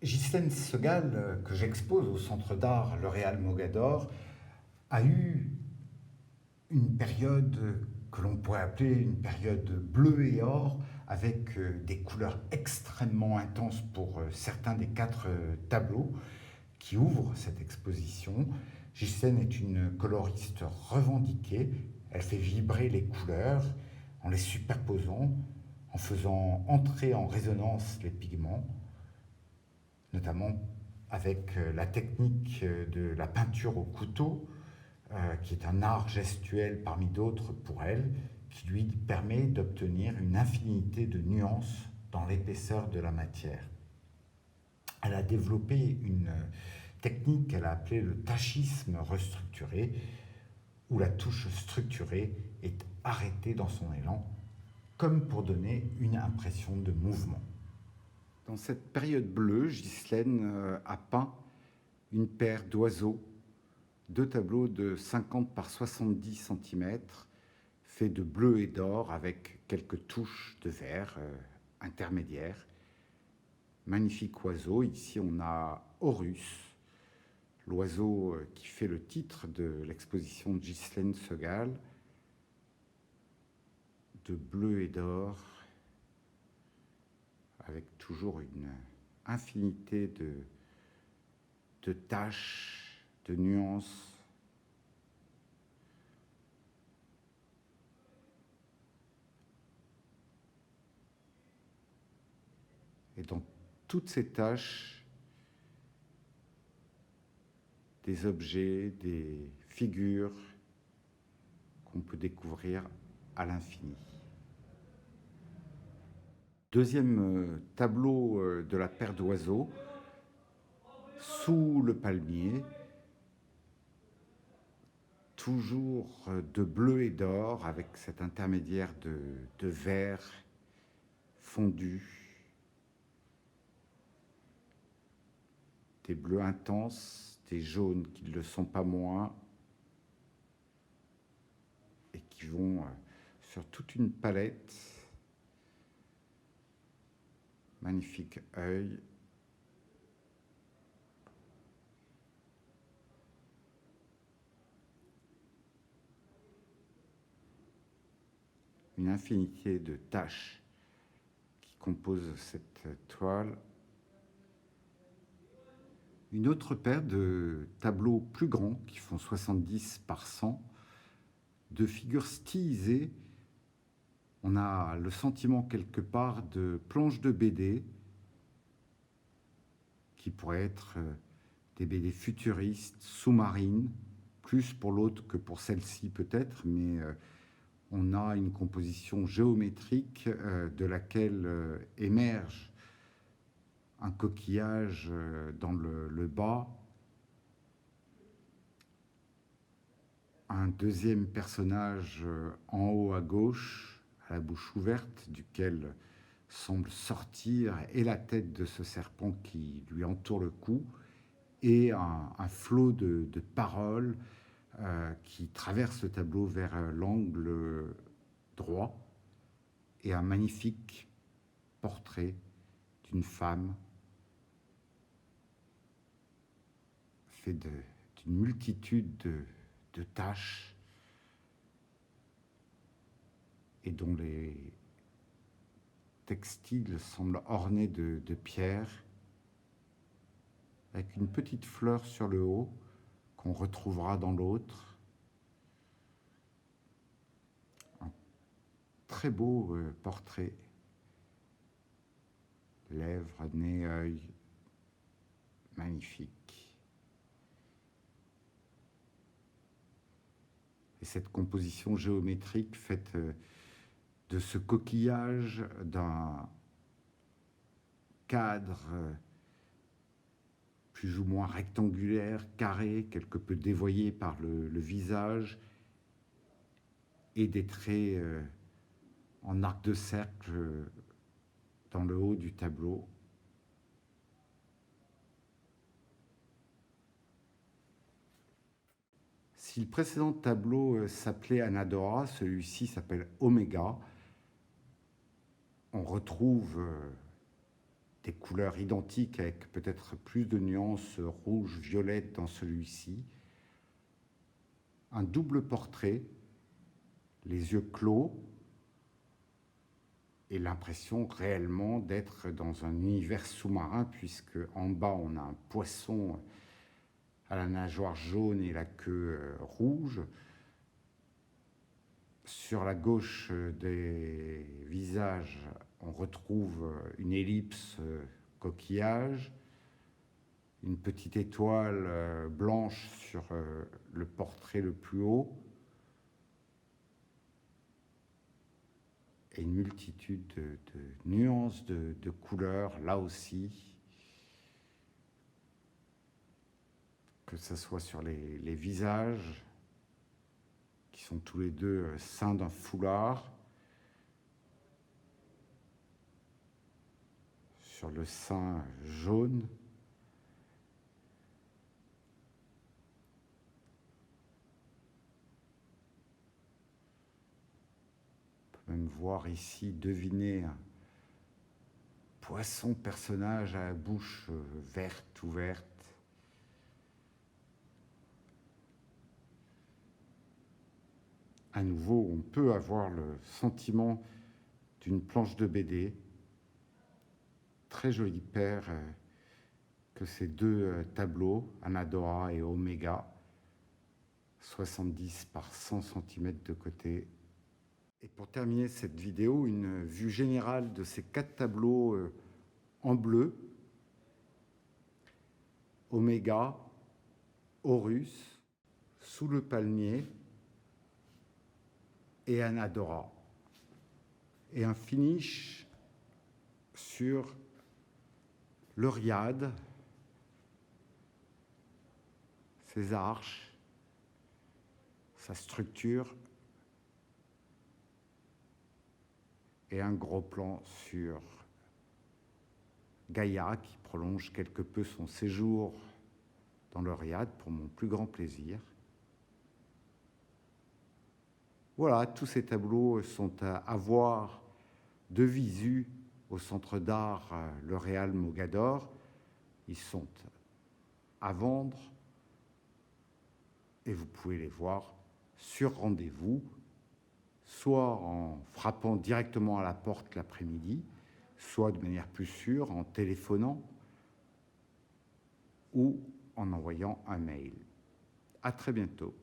Ghislaine Segal, que j'expose au Centre d'art Le Réal Mogador, a eu une période que l'on pourrait appeler une période bleu et or, avec des couleurs extrêmement intenses pour certains des quatre tableaux qui ouvrent cette exposition. Ghislaine est une coloriste revendiquée. Elle fait vibrer les couleurs en les superposant, en faisant entrer en résonance les pigments, notamment avec la technique de la peinture au couteau, qui est un art gestuel parmi d'autres pour elle, qui lui permet d'obtenir une infinité de nuances dans l'épaisseur de la matière. Elle a développé une technique qu'elle a appelée le tachisme restructuré, où la touche structurée est arrêtée dans son élan, comme pour donner une impression de mouvement. Dans cette période bleue, Ghislaine a peint une paire d'oiseaux, deux tableaux de 50 par 70 cm, faits de bleu et d'or avec quelques touches de vert intermédiaires. Magnifique oiseau. Ici, on a Horus, l'oiseau qui fait le titre de l'exposition de Ghislaine Segal, de bleu et d'or, avec toujours une infinité de taches, de nuances. Et dans toutes ces taches, des objets, des figures qu'on peut découvrir à l'infini. Deuxième tableau de la paire d'oiseaux, sous le palmier, toujours de bleu et d'or avec cet intermédiaire de vert fondu, des bleus intenses, des jaunes qui ne le sont pas moins, et qui vont sur toute une palette. Magnifique œil. Une infinité de taches qui composent cette toile. Une autre paire de tableaux plus grands qui font 70 par 100, de figures stylisées. On a le sentiment quelque part de planches de BD qui pourraient être des BD futuristes, sous-marines, plus pour l'autre que pour celle-ci peut-être, mais on a une composition géométrique de laquelle émerge un coquillage dans le bas, un deuxième personnage en haut à gauche, à la bouche ouverte, duquel semble sortir et la tête de ce serpent qui lui entoure le cou, et un flot de paroles qui traverse le tableau vers l'angle droit, et un magnifique portrait d'une femme fait d'une multitude de taches et dont les textiles semblent ornés de pierres, avec une petite fleur sur le haut qu'on retrouvera dans l'autre. Un très beau portrait. Lèvres, nez, œil, magnifique. Et cette composition géométrique faite de ce coquillage, d'un cadre plus ou moins rectangulaire, carré, quelque peu dévoyé par le visage, et des traits en arc de cercle dans le haut du tableau. Si le précédent tableau s'appelait Anadora, celui-ci s'appelle Oméga. On retrouve des couleurs identiques avec peut-être plus de nuances rouge-violette dans celui-ci. Un double portrait, les yeux clos et l'impression réellement d'être dans un univers sous-marin puisque en bas on a un poisson à la nageoire jaune et la queue rouge. Sur la gauche des visages, on retrouve une ellipse coquillage, une petite étoile blanche sur le portrait le plus haut, et une multitude de nuances de couleurs, là aussi, que ce soit sur les visages, qui sont tous les deux ceints d'un foulard, sur le sein jaune, on peut même voir ici, deviner un poisson personnage à la bouche verte, ouverte. À nouveau, on peut avoir le sentiment d'une planche de BD. Très jolie paire que ces deux tableaux, Anadora et Omega, 70 par 100 cm de côté. Et pour terminer cette vidéo, une vue générale de ces 4 tableaux en bleu. Omega, Horus, Sous le palmier et Anadora. Et un finish sur l'Euryade, ses arches, sa structure, et un gros plan sur Gaïa qui prolonge quelque peu son séjour dans l'Euryade pour mon plus grand plaisir. Voilà, tous ces tableaux sont à voir de visu au Centre d'art Le Réal Mogador. Ils sont à vendre et vous pouvez les voir sur rendez-vous, soit en frappant directement à la porte l'après-midi, soit de manière plus sûre en téléphonant ou en envoyant un mail. À très bientôt.